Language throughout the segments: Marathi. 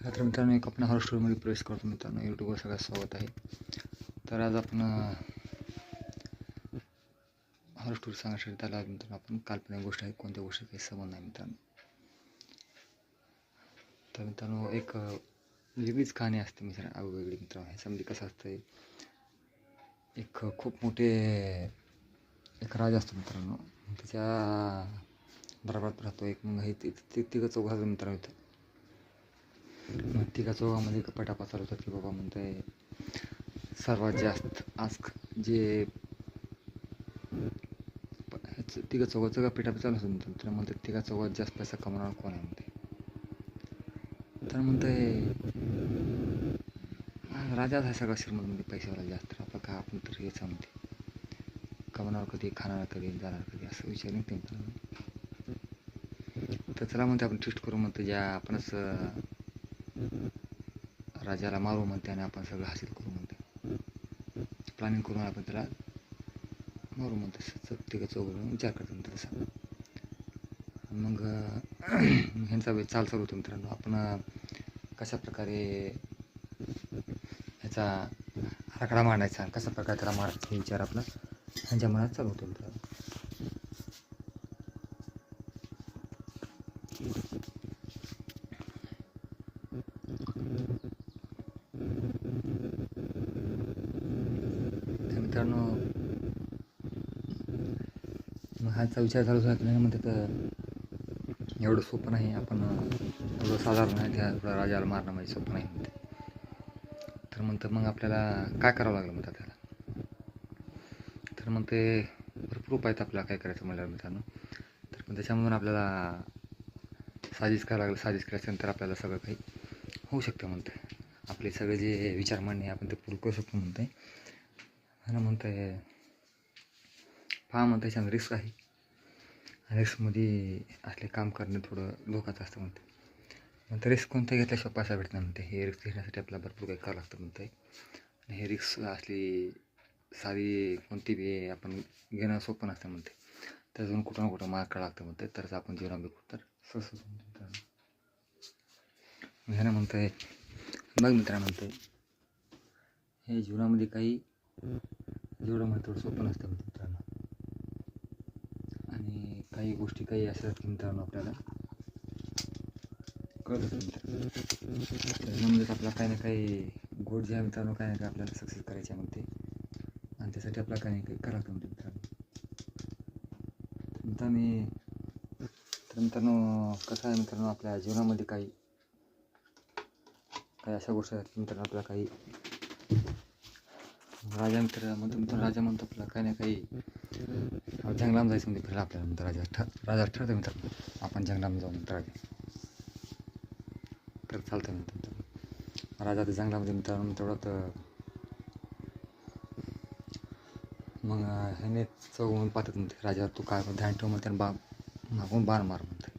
तर मित्रांनो, एक आपण हॉरर स्टोरीमध्ये प्रवेश करतो. मित्रांनो, यूट्यूबवर सगळं स्वागत आहे. तर आज आपण हॉरर स्टोरी सांगण्यासाठी त्याला मित्रांनो आपण काल्पनिक गोष्ट आहे, कोणत्या गोष्टी काही संबंध नाही मित्रांनो. तर मित्रांनो, एक वेगळीच कहाणी असते वेगळी मित्रांनो. ह्याच्यामध्ये कसं असतं, एक खूप मोठे एक राजा असतो मित्रांनो. त्याच्या दरबारात राहतो एक मग हे तिघं चौघाचं मित्रांनो. मग तिघा चौघामध्ये गप्पा चालू होतात की बाबा म्हणतंय सर्वात जास्त आज जे तिघं चौघाचं पिठापी चालू असतं. तर म्हणतात तिघा चौघात जास्त पैसा कमवणार कोण आहे म्हणते. तर म्हणतंय राजाच आहे सगळा श्रीमंत पैशावाला जास्त. आपलं का आपण तर हेच म्हणते कमवणार कधी, खाणार कधी, जाणार कधी, असं विचार निघते मित्रांनो. तर चला म्हणते आपण ट्विस्ट करू म्हणते, ज्या आपणच राजाला मारू म्हणते आणि आपण सगळं हासिल करू म्हणते. प्लॅनिंग करून आपण त्याला मारू म्हणते. तिघं चौघं विचार करतो म्हणते तसा. मग ह्यांचा चाल चालू होतो मित्रांनो. आपण कशाप्रकारे ह्याचा आराखडा मांडायचा, कशा प्रकारे त्याला मारायचा हे विचार आपला ह्यांच्या मनात चालू होतो मित्रांनो. मित्रांनो, मग ह्याचा विचार चालू झाला की नाही म्हणते तर एवढं सोपं नाही, आपण एवढं साधारण नाही त्या राजाला मारणं म्हणजे सोपं नाही म्हणते. तर म्हणतं मग आपल्याला काय करावं लागलं म्हणतात त्याला. तर मग ते भरपूर उपाय आहेत आपल्याला काय करायचं म्हणल्यावर मित्रांनो. तर पण त्याच्यामधून आपल्याला साजिश करायला लागलं. साजिश केल्यानंतर आपल्याला सगळं काही होऊ शकतं म्हणते. आपले सगळे जे विचार मांडणे आपण ते पूर्ण करू शकतो म्हणते. आणि म्हणतंय पहा म्हणतं त्याच्यानं रिस्क आहे. रिस्कमध्ये असले काम करणे थोडं धोकाचं असतं म्हणते. नंतर रिस्क कोणतं घेतल्याशिवाय पैसा भेटत नाही म्हणते. हे रिस्क घेण्यासाठी आपल्याला भरपूर काही करावं लागतं म्हणते. आणि हे रिस्क असली सारी कोणती बी आपण घेणं सोपं नसतं म्हणते. त्यातून कुठं ना कुठं मार्ग काढावं लागतं म्हणते. तरच आपण जीवनामध्ये कुठं तर सक्सेस म्हणते. ह्यानं म्हणतंय बघ मित्रा म्हणतंय हे जीवनामध्ये काही जेवढं म्हणतं तेवढं सोपं नसतं म्हणते मित्रांनो. आणि काही गोष्टी काही असतात की मित्रांनो आपल्याला कळत असतं मित्रांनो. त्याच्यामध्येच आपला काही ना काही गोड जे आहे मित्रांनो, काही ना काही आपल्याला सक्सेस करायचे म्हणते. आणि त्यासाठी आपल्याला काही ना काही करावं लागतं म्हणते मित्रांनो. तर मित्रांनो कसं आहे मित्रांनो, आपल्या जीवनामध्ये काही अशा गोष्टी आहेत मित्रांनो, आपल्याला काही राजा म्हणतो आपल्याला काही ना काही जंगलात जायचं म्हणजे फिरायला आपल्याला म्हणतो. राजा ठरतं मित्रांनो आपण जंगलामध्ये जाऊ म्हणतो राजा. तर चालतं म्हणतो राजा ते जंगलामध्ये मित्रांनो. तेवढं मग ह्याने चौघून पाहतात म्हणते राजावर, तू काय ध्यान ठेव म्हणते आणि मागून बाण मार म्हणते.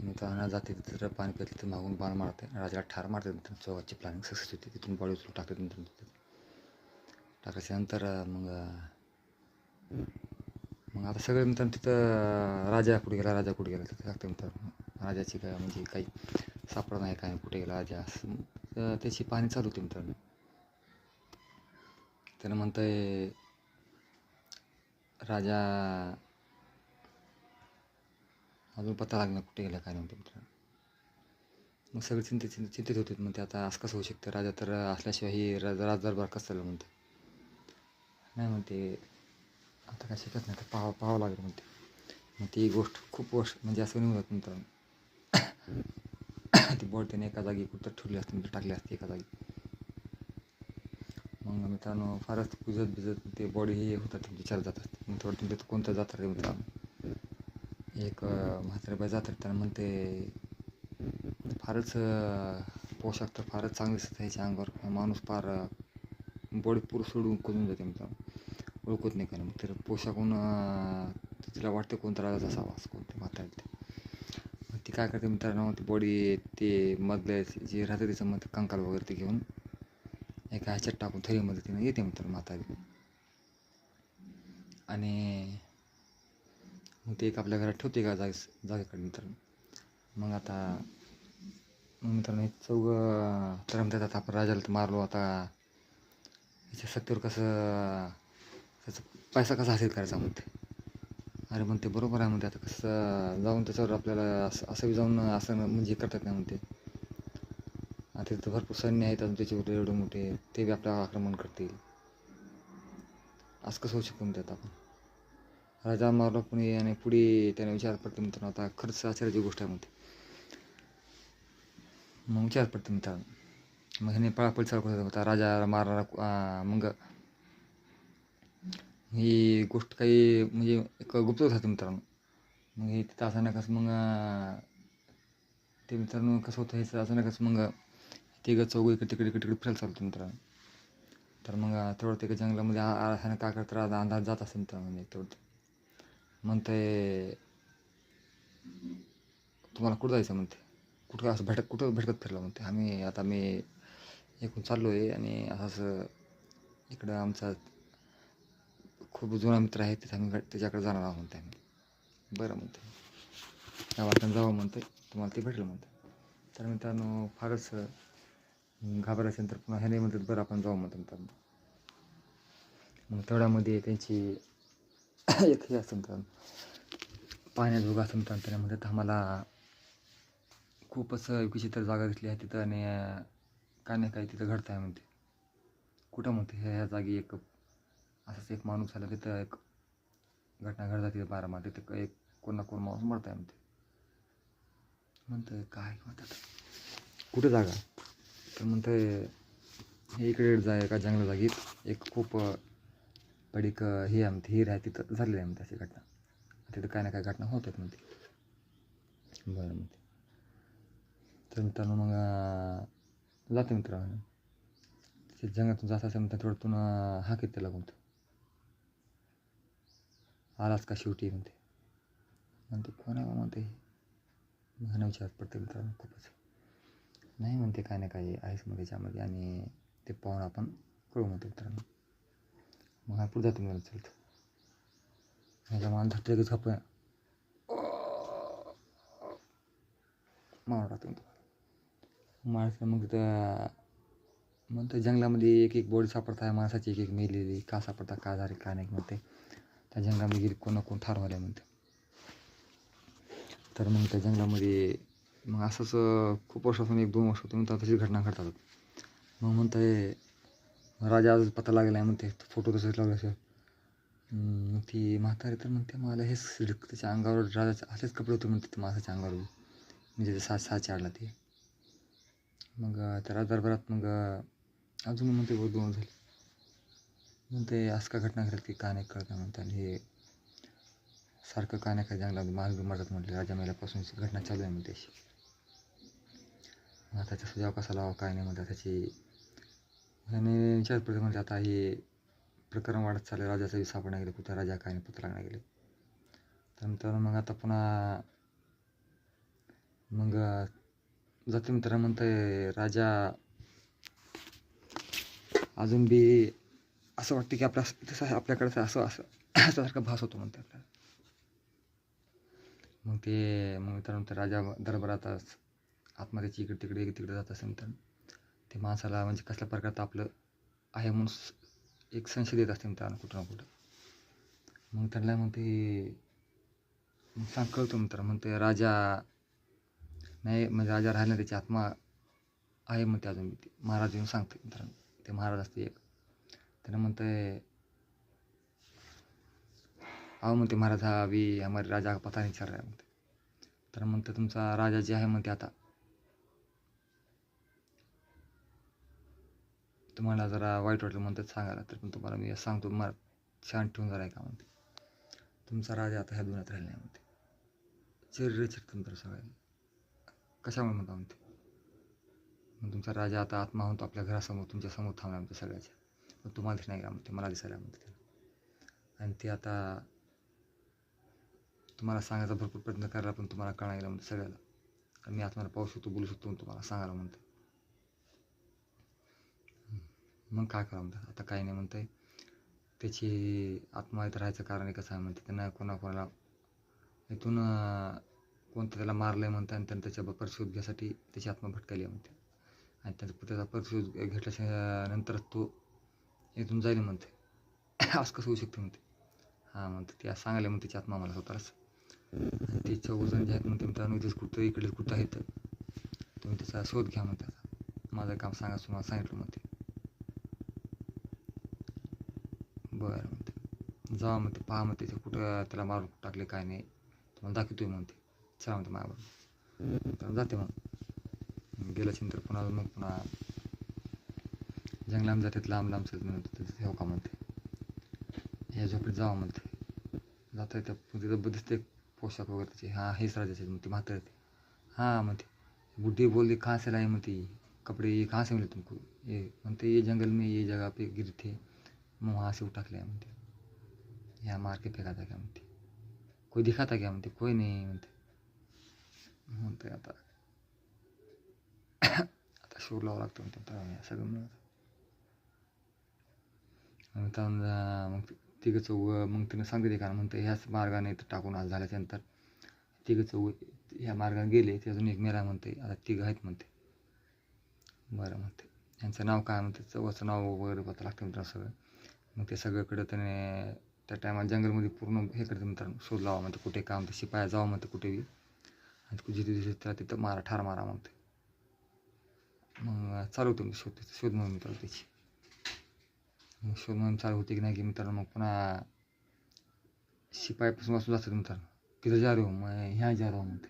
मित्रांनो जाते तिथं पाणी पितं तर मागून बाण मारते. राजाला ठार मारते मित्रांनो. चौघाची प्लॅनिंग सक्सेस होते. तिथून बॉडी उचलून टाकतात मित्रांनो. टाकायच्यानंतर मग आता सगळे मित्रांनो तिथं राजा कुठे गेला तिथं सांगते मित्रांनो. राजाची काय म्हणजे काही सापडा नाही, काय कुठे गेला राजा, असं त्याची पाहणी चालू होती मित्रांनो. त्यानं म्हणतंय राजा अजून पत्ता लागला कुठे गेला काय नव्हतं मित्रांनो. मग सगळे चिंतित होते. म्हणते आता असं कसं होऊ शकतं, राजा तर असल्याशिवाय ही राजदरबार कसं चाललं म्हणते. नाही म्हणते आता काय शकत नाही, तर पाहावं लागेल म्हणते. मग ती गोष्ट खूप वर्ष म्हणजे असं नाही होत मित्रांनो. ती बॉल त्याने एका जागी कुठं ठेवली असते म्हणजे टाकली असते एका जागी. मग मित्रांनो फारच भिजत ते बॉडी हे होतात विचार जात असते. मग थोडं तुमच्या कोणतं जातात रे मित्रांनो. एक म्हातारे बाई जातात. त्यानं म्हणते फारच पोशाख तर फारच चांगले दिसत ह्याच्या अंगावर. माणूस फार बॉडी पूर सोडून करून जाते मित्रांनो. ओळखत नाही का. मग तर पोशाखून तिला वाटतं कोणता राजाच असावा असं कोणते म्हातारे ते. मग ती काय करते मित्रांनो, ती बॉडी ते मधले जे राहते तिचं मग कंकाल वगैरे ते घेऊन एका ह्याच्यात टाकून थैलीमध्ये तिने येते मित्रांनो म्हातारी. आणि मग ते एक आपल्या घरात ठेवते का जागेकडे मित्रांनो. मग आता मित्रांनो हे चौघं तर म्हणतात आता आपण राजाला तर मारलो, आता याच्या सत्तेवर कसं त्याचा पैसा कसा हासिल करायचा म्हणते. अरे म्हणते बरोबर आहे म्हणते, आता कसं जाऊन त्याच्यावर आपल्याला असं जाऊन असं म्हणजे करतात नाही म्हणते. आता तिथं भरपूर सैन्य आहेत अजून त्याच्यावर एवढे मोठे, ते बी आपल्यावर आक्रमण करतील. असं कसं होऊ शकतं म्हणते. आता आपण राजा मारलो कुणी आणि पुढे त्याने विचार पडते मित्रांनो, आता खर्च आश्चर्याची गोष्ट आहे म्हणते. मग विचार पडते मित्रांनो, मग ह्याने पळापळी चालू करत होता राजा मारणारा. मग ही गोष्ट काही म्हणजे एक गुप्त होतं मित्रांनो. मग हे तिथं अचानकच मग ते मित्रांनो कसं होतं हे अचानकच मग तिघं चौघं इकडे तिकडे फिरायला चालतं मित्रांनो. तर मग तेवढं ते जंगलामध्ये अचानक काय करत राहता अंदाज जात असेल मित्रांनो. म्हणजे तेवढं म्हणते तुम्हाला कुठं जायचं म्हणते, कुठं असं कुठं भटकत फिरलं म्हणते. आता मी इकडून चाललो आहे आणि असं इकडं आमचा खूप जुना मित्र आहे, तिथं आम्ही त्याच्याकडे जाणार आहोत म्हणते आम्ही. बरं म्हणते, त्या वाटण जावं म्हणते, तुम्हाला ते भेटलं म्हणते. तर मित्रांनो फारच घाबरायचं. नंतर पुन्हा ह्याने म्हणतात बरं आपण जाऊ म्हणतात मित्रांनो. मग तेवढ्यामध्ये त्यांची एक हे असतं मित्रांनो, पाण्यात उगा असं मित्रांनो. त्याने म्हणतात आम्हाला खूपच विचित्र जागा दिसली आहे तिथं आणि काय नाही काय तिथं घडतं आहे म्हणते. कुठं म्हणते ह्या जागी एक असंच एक माणूस आला, तिथं एक घटना घडतात तिथं बारामा, तिथं एक कोण ना कोण माणूस मरत आहे म्हणते. म्हणतं काय म्हणतात कुठं जागा, तर म्हणतं हे इकडे जाय का जंगला जागीत एक खूप पडीक हे आहे म्हणते, हिर आहे तिथं झालेली आहे म्हणते अशी घटना. तिथं काय ना काय घटना होत आहेत म्हणते. बरं म्हणते. तर मित्रांनो मग जाते मित्रांनो ते जंगलातून जात असेल म्हणतात. थोडं हाक येते त्याला म्हणतो, आलाच का शेवटी म्हणते. म्हणते कोण आहे म्हणते. मग ह्यानं विचारत पडते मित्रांनो खूपच. नाही म्हणते काय ना काय आहेच मग त्याच्यामध्ये आणि ते पाहून आपण कळू म्हणते मित्रांनो. मग हा पुढे जातो मला चलतो ह्याच्या मला धरते की झोप मारून टाकतो माणसं. मग तिथं म्हणतं जंगलामध्ये एक एक बॉडी सापडत आहे माणसाची, एक एक मेलेली. का सापडता काय झाले काय नाही म्हणते. त्या जंगलामध्ये गेली कोण ना कोण ठार व्हायला म्हणते. तर मग त्या जंगलामध्ये मग असंच खूप वर्षापासून 1-2 वर्ष होते म्हणतात तशीच घटना घडतात. मग म्हणतं राजा आज पत्ता लागला आहे म्हणते, फोटो तसंच लावलं असेल. मग ती म्हातारी तर म्हणते मला हेच त्याच्या अंगावर राजाचे असेच कपडे होते म्हणते ते माणसाच्या अंगावर, म्हणजे ते साचे आडला ते. मग त्या दरबारात मग अजून म्हणते 2 झाले म्हणते असं का घटना घडत की काय नाही कळत नाही म्हणते. आणि हे सारखं काय नाही काय जंगलामध्ये माणूस मरतात म्हटले, राजा मेल्यापासून घटना चालू आहे म्हणते अशी. त्याचा सुजाव कसा लावा काय नाही म्हणतात त्याची. ह्याने विचार पडते म्हणजे आता हे प्रकरण वाढत चालले, राजाचा सापडण्यात गेले कुठं राजा काय नाही पत्र लागण्यात गेले. तर मग आता पुन्हा मग जाते मित्र म्हणतं राजा अजून बी असं वाटतं की आपल्याकडचं असं भास होतो म्हणते आपल्याला. मग मित्रांनो ते राजा दरबारातच आत्महत्याची इकडे तिकडे जात असेल तर ते माणसाला म्हणजे कसल्या प्रकारचं आपलं आहे म्हणून एक संशय देत असते मित्रांनो कुठं ना कुठं. मग त्यांना मग ते कळतो मित्र म्हणते राजा नाही म्हणजे राजा राहिला त्याची आत्मा आहे म्हणते अजून ते महाराज येऊन सांगते मित्रांनो. ते महाराज असते एक, त्यानं म्हणते अहो म्हणते महाराज हा अभी हमारे राजा का पता नहीं चल रहा है म्हणते. तर म्हणते तुमचा राजा जे आहे म्हणते आता तुम्हाला जरा वाईट वाटलं म्हणतात सांगायला, तर पण तुम्हाला मी सांगतो मला छान ठेवून जरा आहे का म्हणते. तुमचा राजा आता ह्या दुनियात राहिला नाही म्हणते. चिरतून तर सगळ्यांनी कशामुळे म्हणता म्हणते. मग तुमचा राजा आता आत्मा म्हणतो आपल्या घरासमोर तुमच्यासमोर थांबला म्हणते सगळ्याच्या, पण तुम्हाला दिसणार नाही का म्हणते, मला दिसायला म्हणते त्याला. आणि ते आता तुम्हाला सांगायचा भरपूर प्रयत्न करायला पण तुम्हाला कळणार गेला म्हणते सगळ्याला. आणि मी आत्म्याला पाहू शकतो बोलू शकतो तुम्हाला सांगायला म्हणते. मग काय करा म्हणतात आता काही नाही म्हणते. त्याची आत्मा इथं राहायचं कारण कसं आहे म्हणते, त्यांना कोणाला इथून कोणतं त्याला मारलं आहे म्हणते आणि त्यानं त्याच्या परिशोध घ्यायसाठी त्याची आत्मा भटकायली आहे म्हणते आणि त्याचा परिशोध घेतल्याच्या नंतरच तो इथून जाईल म्हणते. असं कसं होऊ शकते म्हणते. हां म्हणते ते असं सांगायला म्हणते त्याची आत्मा मला स्वतःलाच. आणि ते चौघजण जे आहेत म्हणते मित्रांनो इथेच कुठं इकडे कुठं आहेत तुम्ही त्याचा शोध घ्या म्हणते. माझं काम सांगा तुम्हाला सांगितलं म्हणते. बरं म्हणते जावा म्हणते पहा म्हणते ते कुठं त्याला मारून टाकले काय नाही तुम्हाला दाखवतोय म्हणते. चला म्हणते माझ्याबरोबर तर जाते मग गेल्याच्या नंतर पुन्हा जंगलामध्ये जातात लांब चालत म्हणते हो का म्हणते ह्या झोपडीत जावं म्हणते. जाता येतं तिथं दिसते पोशाख वगैरे त्याचे. हां हेच राजाचे म्हणते म्हातारे ते. हाँ म्हणते बुढ़ी बोली कहाँ से लाए म्हणते कपड़े ये कहाँ से मिले तुमको ये म्हणते ये जंगल में ये जगह पे गिरे थे मैं वहाँ से उठा के लाया म्हणते. यहाँ मार के फेंका था क्या म्हणते. कोई दिखा था क्या म्हणते. कोई नाही म्हणते. म्हणते आता आता शोध लावावं लागतो म्हणते सगळं मिळतं. मग तिघं चौघं मग तिनं सांगते का म्हणते ह्याच मार्गाने टाकून आज झाल्याच्यानंतर तिघं चौघं ह्या मार्गाने गेले ते अजून एक मेला म्हणते. आता तिघं आहेत म्हणते. बरं म्हणते यांचं नाव काय म्हणते चौघाचं नाव वगैरे पता लागतं मित्रांनो सगळं. मग ते सगळीकडं त्याने त्या टायमाला जंगलमध्ये पूर्ण हे करते मित्रांनो शोध लावा म्हणते कुठे काय म्हणते शिपाया जावा म्हणते कुठे बी आणि जिथे दिसते त्याला तिथं ठार मारा म्हणते. मग चालू होते शोध मोहीम चालू त्याची. मग शोध मोहीम चालू होती की नाही की मित्रांनो मग पुन्हा शिपाईपासून वाचून जातात मित्रांनो. किधर जा रहे हो मैं यहाँ जा रहा हूँ म्हणते.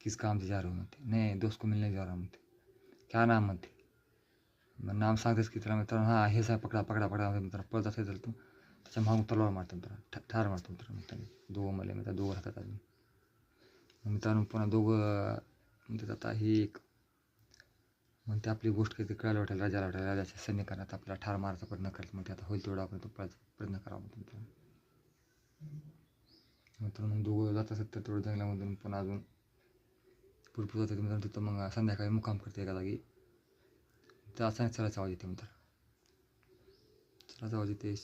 किस काम से जा रहे हो म्हणते. नाही दोस्त को मिलने जा रहा हूँ म्हणते. क्या नाम म्हणते. मग नाम सांगतेच की त्याला मित्रांनो हां हेच आहे पकडा मित्रांनो पळत असेल तर तू त्याच्या मागून तलवार मारतो मित्रांनो ठार मारतो मित्रांनो. दोघं मला मित्र दोघं राहतात अजून. मित्रांनो पुन्हा दोघं म्हणतात आता ही एक म्हणते आपली गोष्ट काही कळायला वाटेल राजाच्या सैनिकांना आपल्याला ठार मारायचा प्रयत्न करत म्हणते. आता होईल तेवढा आपण तो प्रयत्न करावा म्हणतो मित्रांनो. मग दोघं जात असत तर तेवढं जंगलामधून पण अजून पुढे जातात मित्रांनो. तिथं मग संध्याकाळी मुक्काम करते एका जागी. तर अचानक चलाचा आवाज येते मित्र. चलाचा आवाज येते.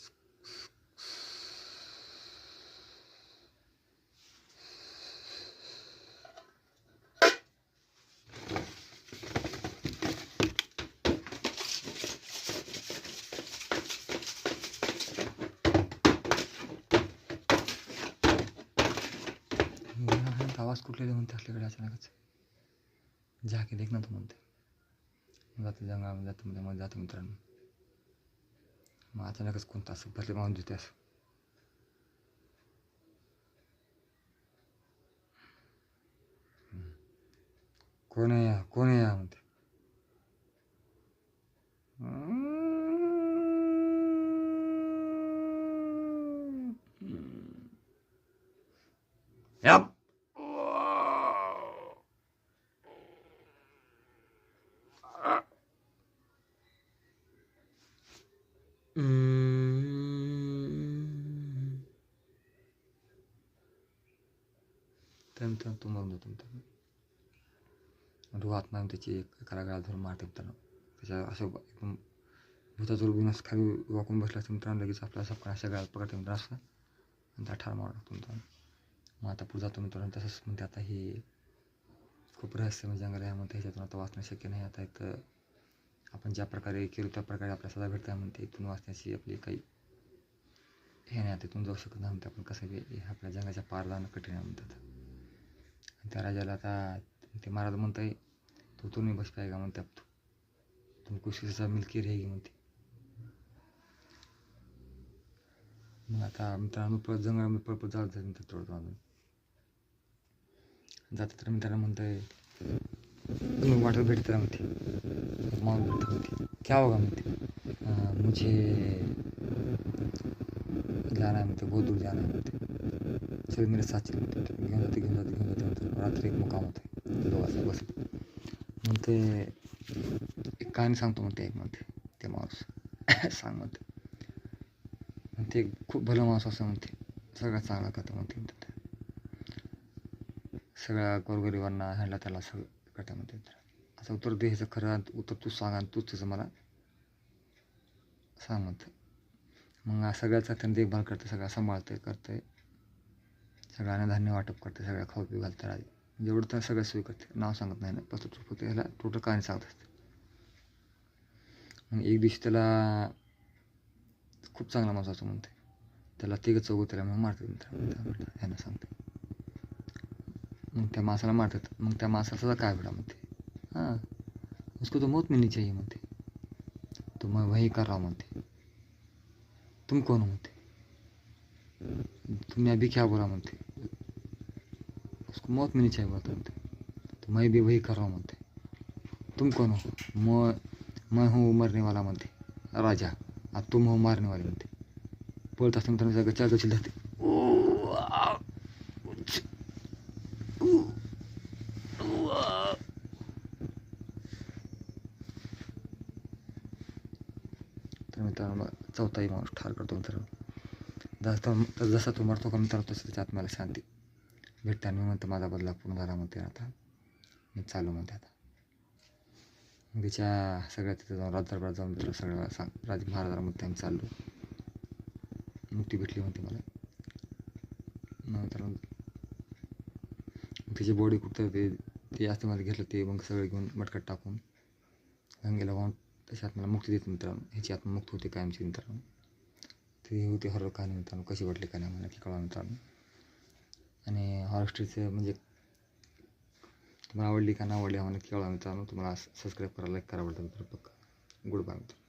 आवाज कुठलेले म्हणते असल्याकडे अचानकच जाके देख ना तो म्हणते. जातं जंगलामध्ये जातं मध्ये जातं मित्रांनो. मग अचानकच कोणता असं भरले माणूस दिसते असं. कोण आहे या म्हणते. Yep. त्यानंतर तो मरून जातो मित्रांनो. तो आत्मा त्याची एका गळा धरून मारते मित्रांनो. त्याच्या असं एकदम भूताचा रुग्ण असं खाली वाकून बसला असतं मित्रांनो. लगेच आपला सपना अशा गळ्यात पकडते मित्रांनो असं आणि त्या ठार मारू लागतो मित्रांनो. मग आता पुढे जातो मित्रांनो. तसंच म्हणते आता हे खूप रहस्यमय जंगल आहे म्हणते. ह्याच्यातून आता वाचणं शक्य नाही. आता इथं आपण ज्या प्रकारे केलं त्या प्रकारे आपल्याला सदा भेटत आहे म्हणते. इथून वाचण्याची आपली काही हे नाही. आता इथून जाऊ शकत नाही म्हणते आपण. कसं बी आपल्या जंगलाच्या पार जाणं कठीण आहे म्हणतात. आणि त्या राजाला आता ते महाराज म्हणताय तो नाही बस पाएगा म्हणते. अब तुमको शिक्षा मिलके रहेगी म्हणते. मग आता मित्रांनो परत जंगलामध्ये परत जात जात म्हणतात थोडं अजून जातं तर मित्रांनो म्हणतंय तुम्ही वाटर भेटतं म्हणते. माणूस भेटतं म्हणते. क्या होगा म्हणते. मुझे जाना है म्हणते. बहुत दूर जाना है म्हणते. चल मेरे साथ चल म्हणते. घेऊन जाते म्हणते. रात्री एक मुक्काम होते दोघांचं बस म्हणते. एक कहाणी सांगतो म्हणते एक म्हणते. ते माणूस सांग म्हणते. ते खूप भलं माणूस असं म्हणते. सगळ्यात चांगला करतं म्हणते. सगळ्या गोरगरिबांना ह्याला त्याला सगळं करता म्हणते. असं उत्तर दे ह्याचं खरं उत्तर तूच सांग आणि तूच त्याचं मला सांग म्हणतं. मग सगळ्याचा त्यानं देखभाल करते. सगळं सांभाळते करते सगळ्यांना धान्य वाटप करते, सगळ्या खाऊ पिऊ घालते राजा. जेवढं तर सगळं सोयी करते, नाव सांगत नाही ना, फक्त फक्त ह्याला टोटल कहाणी सांगत असते. मग एक दिवशी त्याला खूप चांगला माणूस असतो म्हणते, त्याला तिघं चौघं त्याला मग मारतात मित्रांनो, ह्यांना सांगते. मग त्या माणसाला मारतात. मग त्या माणसाचा काय बेटा म्हणते, हां उसको तो मौत मिलनी चाहिए म्हणते. तो मैं वही कर रहा हूँ म्हणते. तुम कौन हो म्हणते, तुमने अभी क्या बोला म्हणते, उसको मौत मिलनी चाहिए बोलता म्हणते. तो मैं भी वही कर रहा हूँ म्हणते. तुम कौन हो, मैं हूँ मरने वाला म्हणते राजा, आता तुम हो मारने वाले म्हणते. पळत असताना मित्रांनो गच्च्या गच्ची धरते. तर मित्रांनो चौथाही माणूस ठार करतो मित्रांनो. जसा तो मरतो का मित्रांनो तसं त्याच्या आत्म्याला शांती भेटते. आणि मी म्हणतो माझा बदला पूर्ण झाला म्हणते, आता मी चालू म्हणते. आता तिच्या सगळ्या तिथं जाऊन राजदरबारात जाऊन मित्र सगळ्या राज महाराजांना म्हणते आम्ही चाललो, मुक्ती भेटली म्हणते मला. नंतर तिची बॉडी कुठं ते आतमध्ये घेतलं ते मग सगळं घेऊन मटक्यात टाकून गंगेला वाहून तशी मला मुक्ती देते मित्रांनो. ह्याची आत्मा मुक्त होते कायमची मित्रांनो. ती होती हॉरर कहाणी मित्रांनो. कशी वाटली का नाही मला की कळवा मित्रांनो. आणि हॉरर स्टोरीचं म्हणजे तुम्हाला आवडली का नाही आवडली आम्हाला कळवा मित्रांनो. तुम्हाला सबस्क्राईब करा, लाईक करा आवडतं मित्रांनो. पक्का. गुड बाय मित्रांनो.